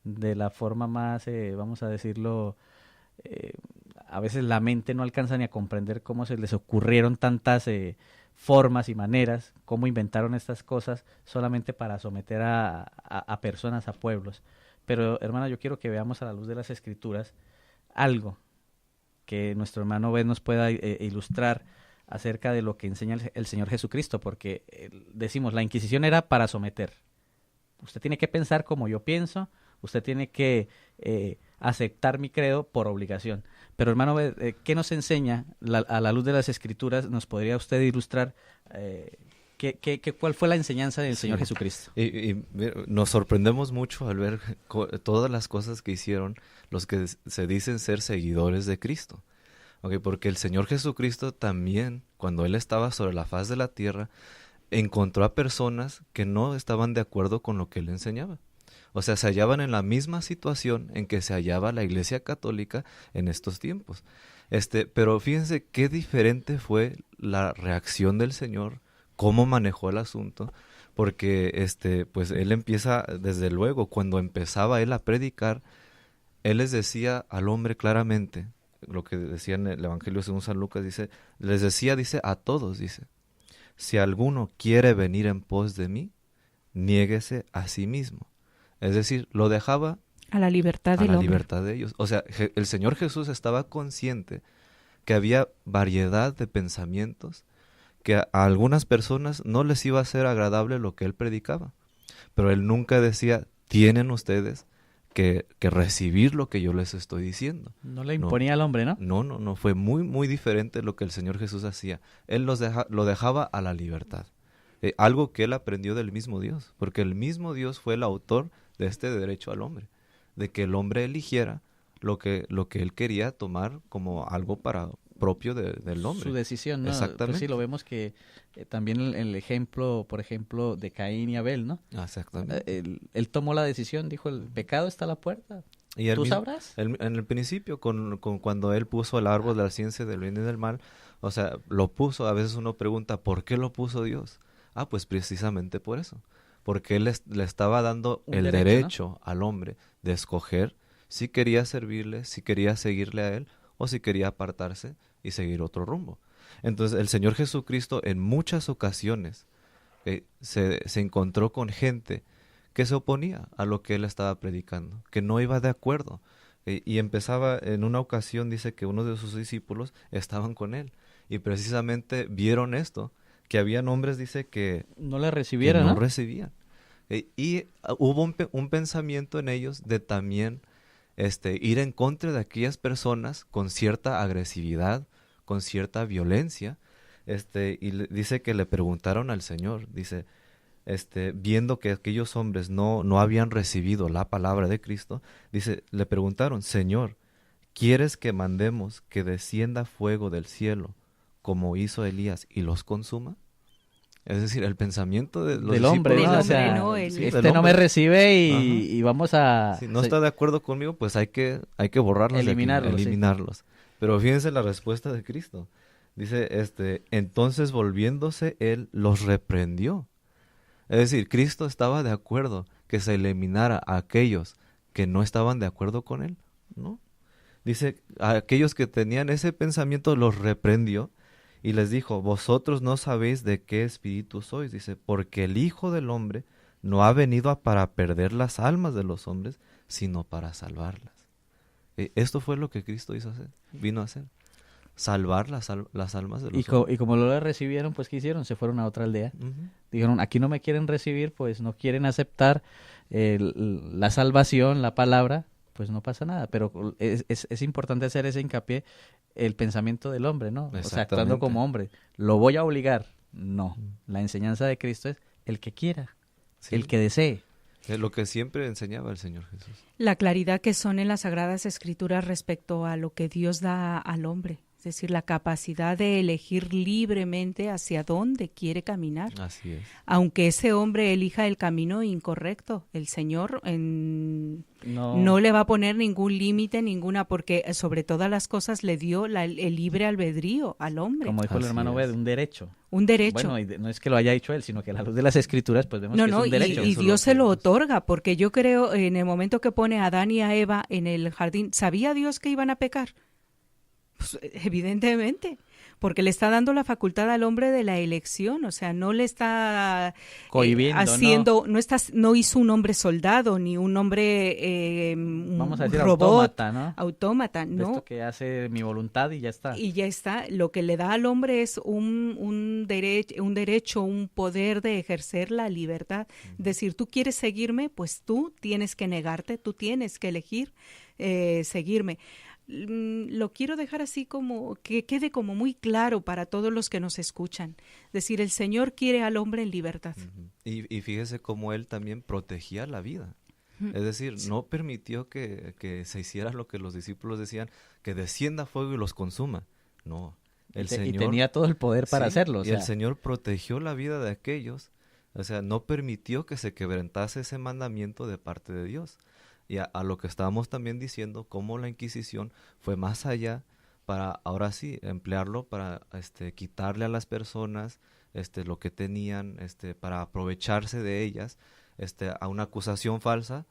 de la forma más, vamos a decirlo, a veces la mente no alcanza ni a comprender cómo se les ocurrieron tantas formas y maneras, cómo inventaron estas cosas solamente para someter a personas, a pueblos. Pero, hermana, yo quiero que veamos a la luz de las Escrituras algo que nuestro hermano Obed nos pueda ilustrar acerca de lo que enseña el Señor Jesucristo, porque decimos, la Inquisición era para someter. Usted tiene que pensar como yo pienso, usted tiene que aceptar mi credo por obligación. Pero, hermano Obed, ¿qué nos enseña a la luz de las Escrituras? ¿Nos podría usted ilustrar cuál fue la enseñanza del Señor Jesucristo? Y nos sorprendemos mucho al ver todas las cosas que hicieron los que se dicen ser seguidores de Cristo. Okay, porque el Señor Jesucristo también, cuando Él estaba sobre la faz de la tierra, encontró a personas que no estaban de acuerdo con lo que Él enseñaba. O sea, se hallaban en la misma situación en que se hallaba la Iglesia Católica en estos tiempos. Pero fíjense qué diferente fue la reacción del Señor, cómo manejó el asunto, porque pues Él empieza, desde luego, cuando empezaba Él a predicar, Él les decía al hombre claramente, lo que decía en el Evangelio según San Lucas, dice a todos, dice, si alguno quiere venir en pos de mí, niéguese a sí mismo. Es decir, lo dejaba a la libertad del hombre. Libertad de ellos. O sea, el Señor Jesús estaba consciente que había variedad de pensamientos, que a algunas personas no les iba a ser agradable lo que Él predicaba, pero Él nunca decía, tienen ustedes que recibir lo que yo les estoy diciendo. No le imponía al hombre, ¿no? No, fue muy, muy diferente lo que el Señor Jesús hacía. Él lo dejaba a la libertad. Algo que Él aprendió del mismo Dios, porque el mismo Dios fue el autor de este derecho al hombre, de que el hombre eligiera lo que Él quería tomar como algo propio del hombre. Su decisión, ¿no? Exactamente. Pues sí, lo vemos que también el ejemplo, por ejemplo, de Caín y Abel, ¿no? Exactamente. Él tomó la decisión, dijo, el pecado está a la puerta. Y ¿Tú sabrás? En el principio, cuando Él puso el árbol de la ciencia del bien y del mal, o sea, lo puso, a veces uno pregunta, ¿por qué lo puso Dios? Pues precisamente por eso. Porque Él le estaba dando el derecho, ¿no?, al hombre de escoger si quería servirle, si quería seguirle a Él, o si quería apartarse y seguir otro rumbo. Entonces el Señor Jesucristo en muchas ocasiones se encontró con gente que se oponía a lo que Él estaba predicando, que no iba de acuerdo. Y empezaba, en una ocasión dice que uno de sus discípulos estaban con Él, y precisamente vieron esto, que habían hombres, dice, que no le recibieron, no recibían. Y hubo un pensamiento en ellos de también ir en contra de aquellas personas con cierta agresividad, con cierta violencia, y dice que le preguntaron al Señor, dice, viendo que aquellos hombres no habían recibido la palabra de Cristo, dice, le preguntaron, Señor, ¿quieres que mandemos que descienda fuego del cielo como hizo Elías y los consuma? Es decir, el pensamiento de los del hombre, ¿no? O sea, no me recibe y vamos a... Si no está de acuerdo conmigo, pues hay que borrarlos, eliminarlos. Sí. Pero fíjense la respuesta de Cristo. Dice, entonces volviéndose Él los reprendió. Es decir, Cristo estaba de acuerdo que se eliminara a aquellos que no estaban de acuerdo con Él, ¿no? Dice, a aquellos que tenían ese pensamiento los reprendió. Y les dijo, vosotros no sabéis de qué espíritu sois. Dice, porque el Hijo del Hombre no ha venido para perder las almas de los hombres, sino para salvarlas. Esto fue lo que Cristo vino a hacer. Salvar las almas de los hombres. Y como lo recibieron, pues ¿qué hicieron? Se fueron a otra aldea. Dijeron, aquí no me quieren recibir, pues no quieren aceptar la salvación, la palabra, pues no pasa nada. Pero es importante hacer ese hincapié, el pensamiento del hombre, ¿no? O sea, actuando como hombre. ¿Lo voy a obligar? No. La enseñanza de Cristo es el que quiera, el que desee. Es lo que siempre enseñaba el Señor Jesús. La claridad que son en las Sagradas Escrituras respecto a lo que Dios da al hombre. Es decir, la capacidad de elegir libremente hacia dónde quiere caminar. Así es. Aunque ese hombre elija el camino incorrecto, el Señor no le va a poner ningún límite, porque sobre todas las cosas le dio el libre albedrío al hombre. Como dijo el hermano Obed, un derecho. Un derecho. Bueno, y no es que lo haya dicho él, sino que a la luz de las Escrituras pues vemos que es un derecho. Y Dios se lo otorga, porque yo creo, en el momento que pone a Adán y a Eva en el jardín, ¿sabía Dios que iban a pecar? Pues, evidentemente, porque le está dando la facultad al hombre de la elección, o sea, no le está cohibiendo, haciendo, no hizo un hombre soldado, ni un hombre vamos a decir robot, autómata, ¿no? Esto que hace mi voluntad y ya está. Y ya está, lo que le da al hombre es un derecho, un poder de ejercer la libertad. Decir, tú quieres seguirme, pues tú tienes que negarte, tú tienes que elegir seguirme. Lo quiero dejar así como que quede como muy claro para todos los que nos escuchan. Decir, el Señor quiere al hombre en libertad. Y fíjese cómo Él también protegía la vida. Es decir, no permitió que se hiciera lo que los discípulos decían, que descienda fuego y los consuma. No, el Señor... Y tenía todo el poder para hacerlo. O sea. Y el Señor protegió la vida de aquellos, o sea, no permitió que se quebrantase ese mandamiento de parte de Dios. Y a lo que estábamos también diciendo, cómo la Inquisición fue más allá para, ahora sí, emplearlo para quitarle a las personas lo que tenían, para aprovecharse de ellas, a una acusación falsa,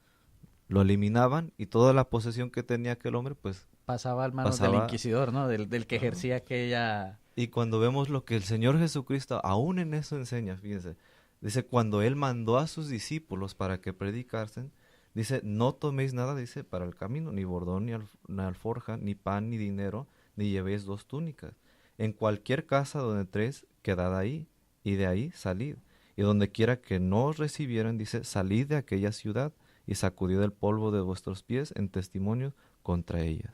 lo eliminaban y toda la posesión que tenía aquel hombre, pues... pasaba al manos del inquisidor, ¿no? Del que ejercía aquella... Y cuando vemos lo que el Señor Jesucristo aún en eso enseña, fíjense, dice, cuando Él mandó a sus discípulos para que predicasen, dice, no toméis nada, dice, para el camino, ni bordón, ni alforja, ni pan, ni dinero, ni llevéis 2 túnicas. En cualquier casa donde entréis, quedad ahí, y de ahí salid. Y donde quiera que no os recibieran, dice, salid de aquella ciudad, y sacudid el polvo de vuestros pies en testimonio contra ellas.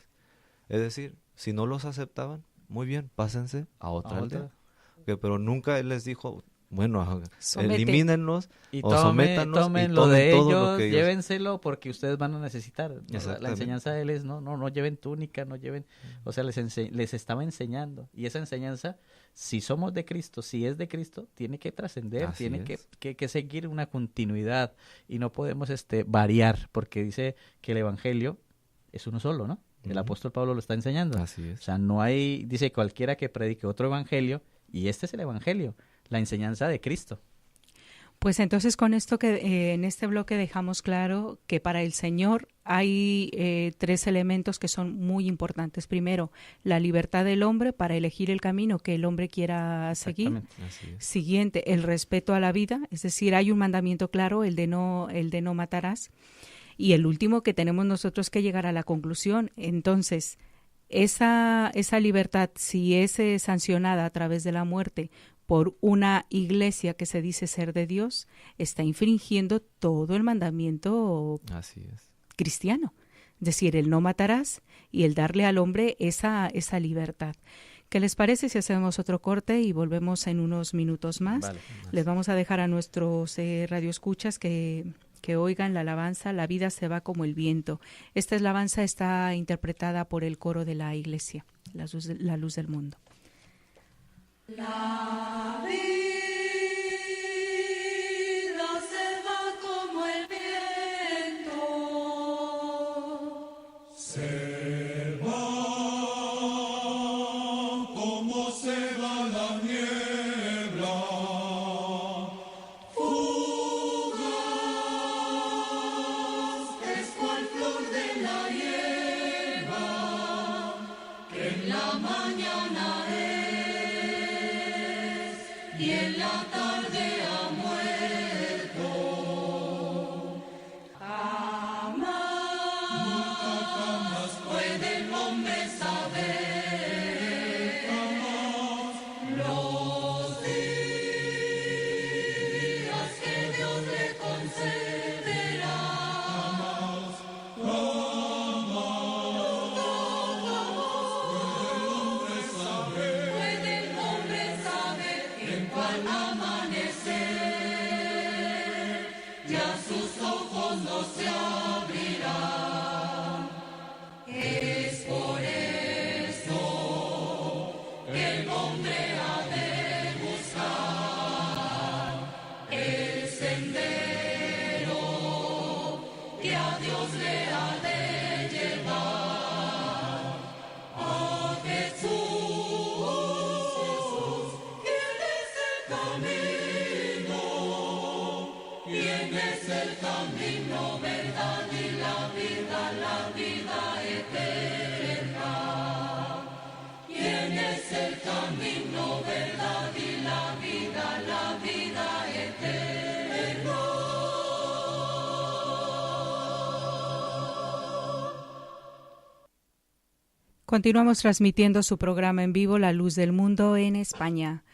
Es decir, si no los aceptaban, muy bien, pásense a otra aldea. Pero nunca Él les dijo... bueno, elimínenlos y o sométanos tomen y lo de todo ellos, lo que llévenselo porque ustedes van a necesitar. La enseñanza de Él es no lleven túnica, no lleven, o sea, les estaba enseñando, y esa enseñanza, si somos de Cristo, si es de Cristo, tiene que trascender, tiene que seguir una continuidad, y no podemos variar, porque dice que el evangelio es uno solo, ¿no? El apóstol Pablo lo está enseñando. Así es. O sea, no hay, dice, cualquiera que predique otro evangelio, y este es el evangelio, la enseñanza de Cristo. Pues entonces con esto que en este bloque dejamos claro que para el Señor hay 3 elementos que son muy importantes. Primero, la libertad del hombre para elegir el camino que el hombre quiera seguir. Siguiente, el respeto a la vida, es decir, hay un mandamiento claro, el de no matarás. Y el último, que tenemos nosotros que llegar a la conclusión. Entonces, esa libertad, si es sancionada a través de la muerte por una iglesia que se dice ser de Dios, está infringiendo todo el mandamiento cristiano. Es decir, el no matarás y el darle al hombre esa libertad. ¿Qué les parece si hacemos otro corte y volvemos en unos minutos más? Vale. Les vamos a dejar a nuestros radioescuchas que oigan la alabanza, La vida se va como el viento. Esta alabanza está interpretada por el coro de la iglesia, La luz del mundo. La vida se va como el viento, se va como se va la niebla, fugaz es cual flor de la hierba que en la mañana y en la tarde ha muerto. Jamás, nunca jamás puede el hombre saber jamás los días que Dios le concederá. Jamás, puede el hombre saber cual amanecer, ya sus ojos no se abrirán. Es por eso que el hombre ha de buscar el sendero que a Dios le ha de llevar. A Jesús, ¿quién es el camino? ¿Quién es el camino, verdad y la vida eterna? Continuamos transmitiendo su programa en vivo, La Luz del Mundo en España,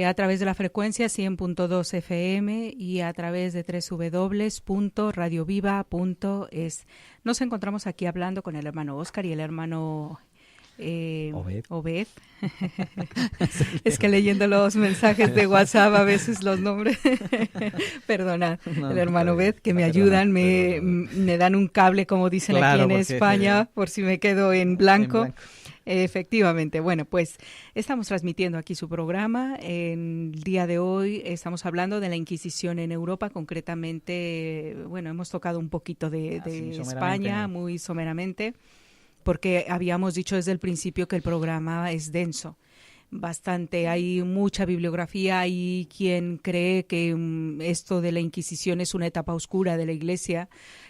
a través de la frecuencia 100.2 FM y a través de www.radioviva.es. Nos encontramos aquí hablando con el hermano Oscar y el hermano Obed. Es que leyendo los mensajes de WhatsApp a veces los nombres, perdonad, el hermano Obed, que me ayudan, me dan un cable, como dicen aquí en España, por si me quedo en blanco. Efectivamente. Bueno, pues estamos transmitiendo aquí su programa. En el día de hoy estamos hablando de la Inquisición en Europa, concretamente, bueno, hemos tocado un poquito de España, muy someramente, porque habíamos dicho desde el principio que el programa es denso. Bastante, hay mucha bibliografía, hay quien cree que esto de la Inquisición es una etapa oscura de la Iglesia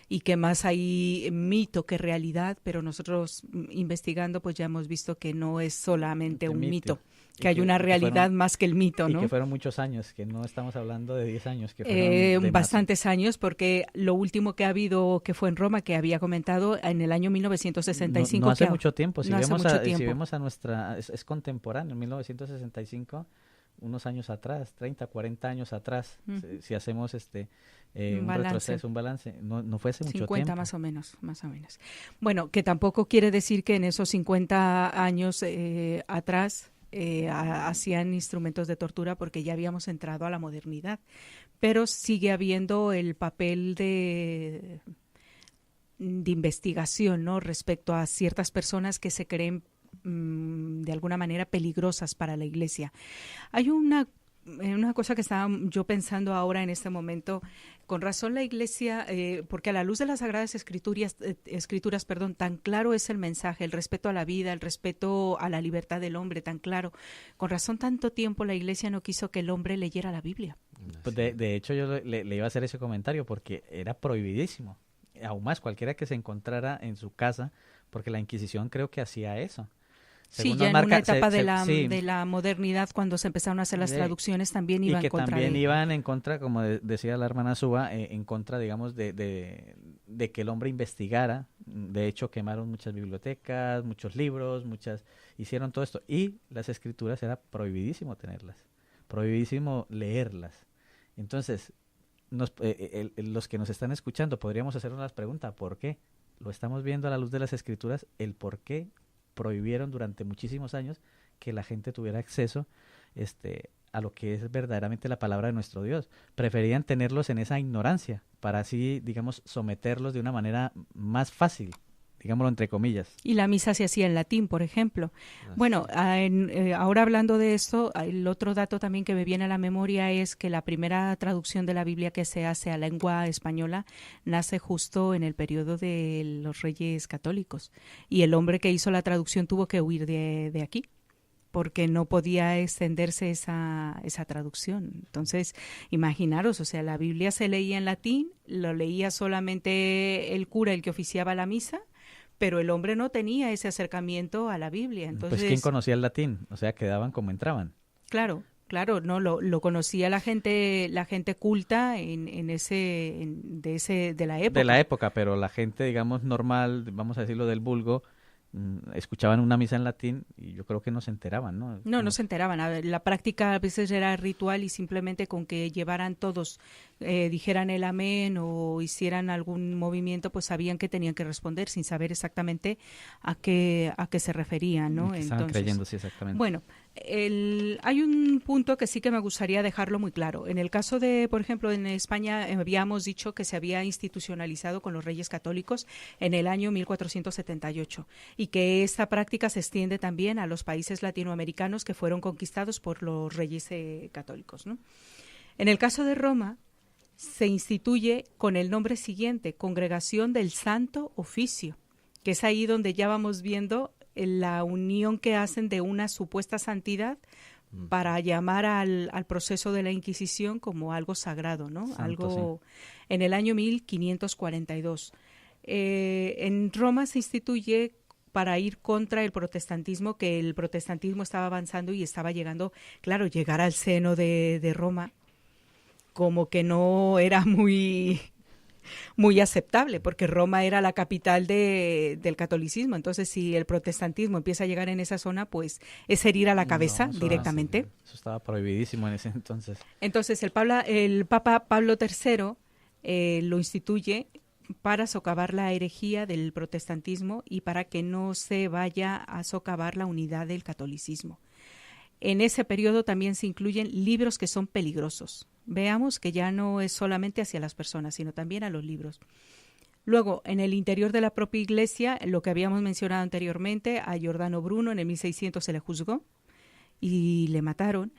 y que más hay mito que realidad, pero nosotros investigando pues ya hemos visto que no es solamente un mito, que hay una realidad más que el mito, ¿no? Y que fueron muchos años, que no estamos hablando de 10 años. Que fueron bastantes años, porque lo último que ha habido, que fue en Roma, que había comentado en el año 1965. No hace mucho tiempo, si vemos a nuestra, es contemporáneo, en 1965, unos años atrás, 30, 40 años atrás, si hacemos un retroceso, un balance, no fue hace mucho 50 tiempo. más o menos. Bueno, que tampoco quiere decir que en esos 50 años atrás hacían instrumentos de tortura, porque ya habíamos entrado a la modernidad, pero sigue habiendo el papel de investigación, ¿no?, respecto a ciertas personas que se creen de alguna manera peligrosas para la Iglesia. Hay una cosa que estaba yo pensando ahora en este momento. Con razón la Iglesia, porque a la luz de las Sagradas Escrituras, tan claro es el mensaje, el respeto a la vida, el respeto a la libertad del hombre, tan claro. Con razón tanto tiempo la Iglesia no quiso que el hombre leyera la Biblia. Pues de hecho yo le iba a hacer ese comentario porque era prohibidísimo. Aún más cualquiera que se encontrara en su casa, porque la Inquisición creo que hacía eso. Sí, ya en una etapa de la modernidad, cuando se empezaron a hacer las traducciones, también iban en contra también iban en contra, como decía la hermana Suba, en contra, digamos, de que el hombre investigara. De hecho, quemaron muchas bibliotecas, muchos libros, hicieron todo esto. Y las escrituras era prohibidísimo tenerlas, prohibidísimo leerlas. Entonces, los que nos están escuchando podríamos hacernos la pregunta, ¿por qué? Lo estamos viendo a la luz de las escrituras, el por qué prohibieron durante muchísimos años que la gente tuviera acceso a lo que es verdaderamente la palabra de nuestro Dios. Preferían tenerlos en esa ignorancia para así, digamos, someterlos de una manera más fácil, digámoslo entre comillas. Y la misa se hacía en latín, por ejemplo. Bueno, ahora hablando de esto, el otro dato también que me viene a la memoria es que la primera traducción de la Biblia que se hace a lengua española nace justo en el periodo de los Reyes Católicos. Y el hombre que hizo la traducción tuvo que huir de aquí, porque no podía extenderse esa traducción. Entonces, imaginaros, o sea, la Biblia se leía en latín, lo leía solamente el cura, el que oficiaba la misa, pero el hombre no tenía ese acercamiento a la Biblia. Entonces, pues ¿quién conocía el latín? O sea, quedaban como entraban. Claro, no lo conocía la gente culta de la época. De la época, pero la gente, digamos, normal, vamos a decirlo del vulgo, escuchaban una misa en latín y yo creo que no se enteraban, ¿no? No se enteraban. A ver, la práctica a veces era ritual y simplemente con que llevaran todos, dijeran el amén o hicieran algún movimiento, pues sabían que tenían que responder sin saber exactamente a qué se referían, ¿no? Estaban creyendo, sí, exactamente. Bueno, hay un punto que sí que me gustaría dejarlo muy claro. En el caso de, por ejemplo, en España habíamos dicho que se había institucionalizado con los Reyes Católicos en el año 1478 y que esta práctica se extiende también a los países latinoamericanos que fueron conquistados por los Reyes Católicos, ¿no? En el caso de Roma se instituye con el nombre siguiente, Congregación del Santo Oficio, que es ahí donde ya vamos viendo la unión que hacen de una supuesta santidad para llamar al proceso de la Inquisición como algo sagrado, ¿no? Santo, algo sí. En el año 1542. En Roma se instituye para ir contra el protestantismo, que el protestantismo estaba avanzando y estaba llegando, claro, llegar al seno de Roma como que no era muy muy aceptable, porque Roma era la capital del catolicismo. Entonces, si el protestantismo empieza a llegar en esa zona, pues es herir a la cabeza directamente. Eso estaba prohibidísimo en ese entonces. Entonces, el Papa Pablo III lo instituye para socavar la herejía del protestantismo y para que no se vaya a socavar la unidad del catolicismo. En ese periodo también se incluyen libros que son peligrosos. Veamos que ya no es solamente hacia las personas, sino también a los libros. Luego, en el interior de la propia iglesia, lo que habíamos mencionado anteriormente, a Giordano Bruno en el 1600 se le juzgó y le mataron.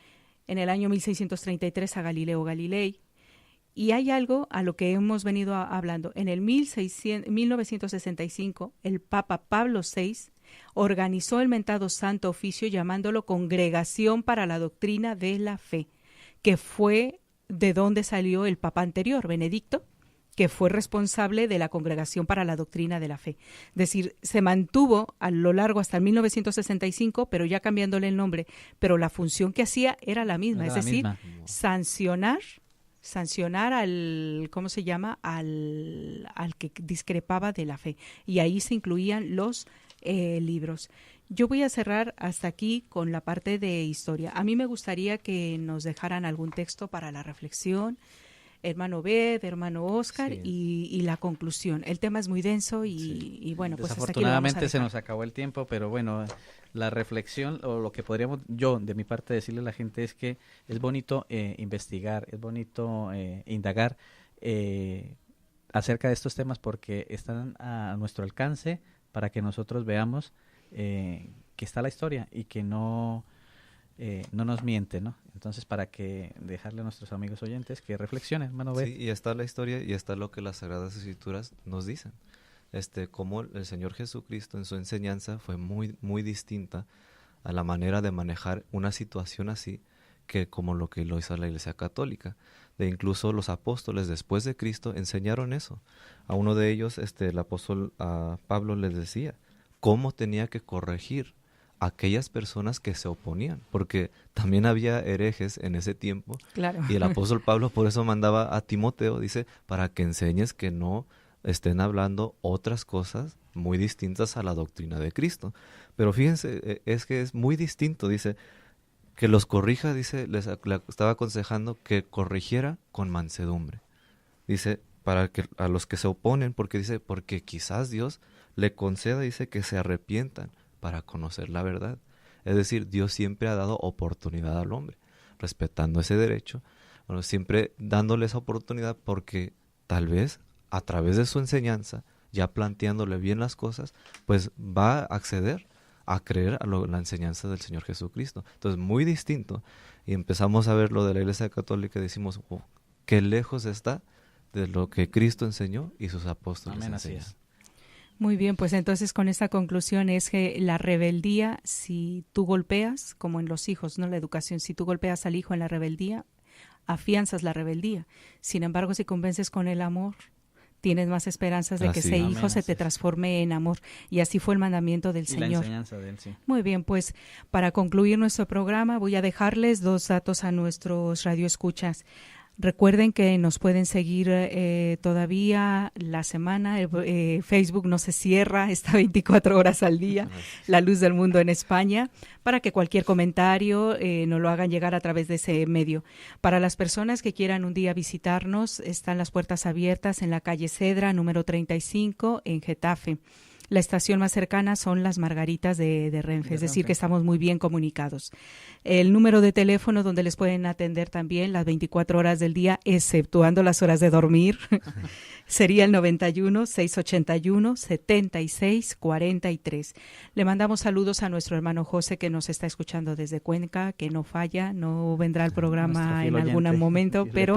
En el año 1633 a Galileo Galilei. Y hay algo a lo que hemos venido hablando. En el 1965, el Papa Pablo VI organizó el mentado Santo Oficio llamándolo Congregación para la Doctrina de la Fe, que fue de donde salió el Papa anterior, Benedicto, que fue responsable de la Congregación para la Doctrina de la Fe. Es decir, se mantuvo a lo largo hasta el 1965, pero ya cambiándole el nombre, pero la función que hacía era la misma, es decir, sancionar al, ¿cómo se llama?, al que discrepaba de la fe. Y ahí se incluían los libros. Yo voy a cerrar hasta aquí con la parte de historia. A mí me gustaría que nos dejaran algún texto para la reflexión, hermano Bed, hermano Oscar, sí. y la conclusión. El tema es muy denso y bueno, pues desafortunadamente se nos acabó el tiempo, pero bueno, la reflexión o lo que podríamos yo de mi parte decirle a la gente es que es bonito investigar, es bonito indagar acerca de estos temas porque están a nuestro alcance para que nosotros veamos que está la historia y que no nos miente, ¿no? Entonces, para que dejarle a nuestros amigos oyentes que reflexionen, hermano Bed. Sí, y está la historia y está lo que las Sagradas Escrituras nos dicen. Como el Señor Jesucristo en su enseñanza fue muy, muy distinta a la manera de manejar una situación así que como lo que lo hizo la Iglesia Católica. De incluso los apóstoles después de Cristo enseñaron eso. A uno de ellos, el apóstol Pablo les decía cómo tenía que corregir a aquellas personas que se oponían, porque también había herejes en ese tiempo. Claro. Y el apóstol Pablo por eso mandaba a Timoteo, dice, para que enseñes que no estén hablando otras cosas muy distintas a la doctrina de Cristo. Pero fíjense, es que es muy distinto, dice, que los corrija, dice, le estaba aconsejando que corrigiera con mansedumbre. Dice, para que a los que se oponen, porque dice, porque quizás Dios le conceda, dice, que se arrepientan para conocer la verdad. Es decir, Dios siempre ha dado oportunidad al hombre, respetando ese derecho, bueno, siempre dándole esa oportunidad porque tal vez a través de su enseñanza, ya planteándole bien las cosas, pues va a acceder a creer a la enseñanza del Señor Jesucristo. Entonces, muy distinto. Y empezamos a ver lo de la Iglesia Católica y decimos, oh, qué lejos está de lo que Cristo enseñó y sus apóstoles enseñaron. Muy bien, pues entonces con esta conclusión es que la rebeldía, si tú golpeas, como en los hijos, ¿no? La educación, si tú golpeas al hijo en la rebeldía, afianzas la rebeldía. Sin embargo, si convences con el amor, tienes más esperanzas de que ese hijo se te transforme en amor. Y así fue el mandamiento del Señor. La enseñanza de él, sí. Muy bien, pues para concluir nuestro programa voy a dejarles 2 datos a nuestros radioescuchas. Recuerden que nos pueden seguir todavía la semana. Facebook no se cierra, está 24 horas al día. La Luz del Mundo en España, para que cualquier comentario nos lo hagan llegar a través de ese medio. Para las personas que quieran un día visitarnos, están las puertas abiertas en la calle Cedra, número 35, en Getafe. La estación más cercana son las Margaritas de Renfe, es decir, que estamos muy bien comunicados. El número de teléfono donde les pueden atender también las 24 horas del día, exceptuando las horas de dormir, sería el 91-681-7643. Le mandamos saludos a nuestro hermano José, que nos está escuchando desde Cuenca, que no falla, no vendrá al programa en algún momento, pero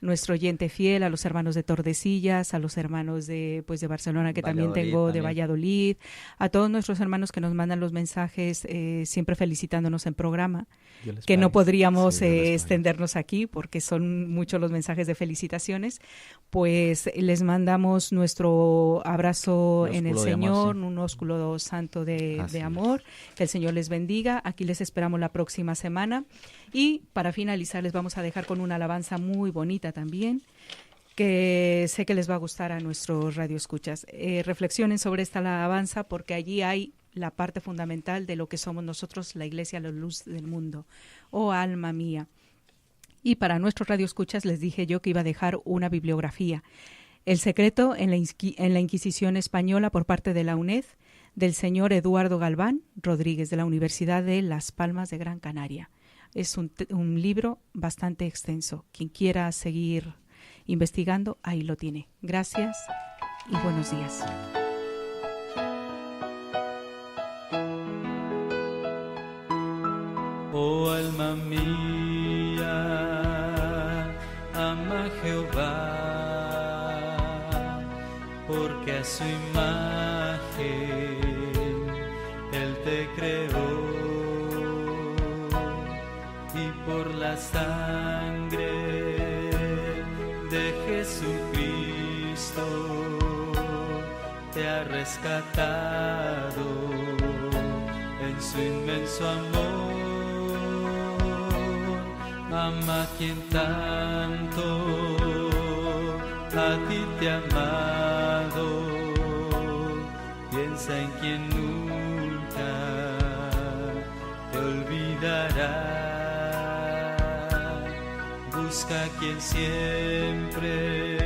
nuestro oyente fiel, a los hermanos de Tordesillas, a los hermanos de Barcelona, que también tengo, de Valladolid, a todos nuestros hermanos que nos mandan los mensajes siempre felicitándonos en programa, que no podríamos extendernos aquí porque son muchos los mensajes de felicitaciones, pues les mandamos nuestro abrazo en el Señor, un ósculo santo de amor, que el Señor les bendiga. Aquí les esperamos la próxima semana y para finalizar les vamos a dejar con una alabanza muy bonita también, que sé que les va a gustar a nuestros radioescuchas. Reflexionen sobre esta alabanza porque allí hay la parte fundamental de lo que somos nosotros, la Iglesia, la luz del mundo. Oh alma mía. Y para nuestros radioescuchas les dije yo que iba a dejar una bibliografía. El secreto en la Inquisición Española por parte de la UNED, del señor Eduardo Galván Rodríguez, de la Universidad de Las Palmas de Gran Canaria. Es un libro bastante extenso. Quien quiera seguir investigando, ahí lo tiene. Gracias y buenos días. Oh alma mía, ama a Jehová, porque a su imagen Él te creó, y por la sangre de Jesucristo te ha rescatado en su inmenso amor. Ama a quien tanto a ti te ha amado, piensa en quien nunca te olvidará, busca a quien siempre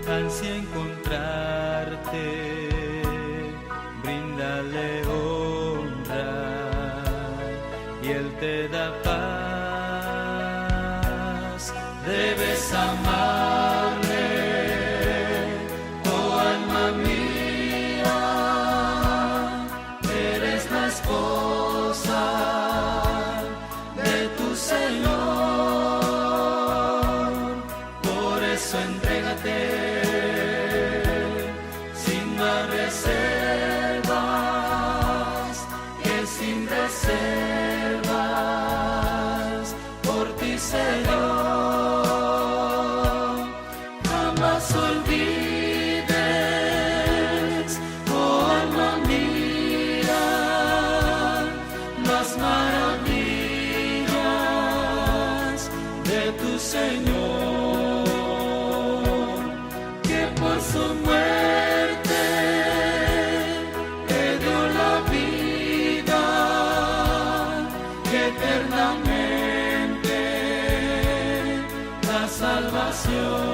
ansia encontrarte, bríndale honra y Él te da paz. Debes amarle, oh alma mía, eres la esposa de tu Señor, por eso entrégate sin más reservas, que sin reservas por ti se dio. Señor, que por su muerte te dio la vida, que eternamente la salvación.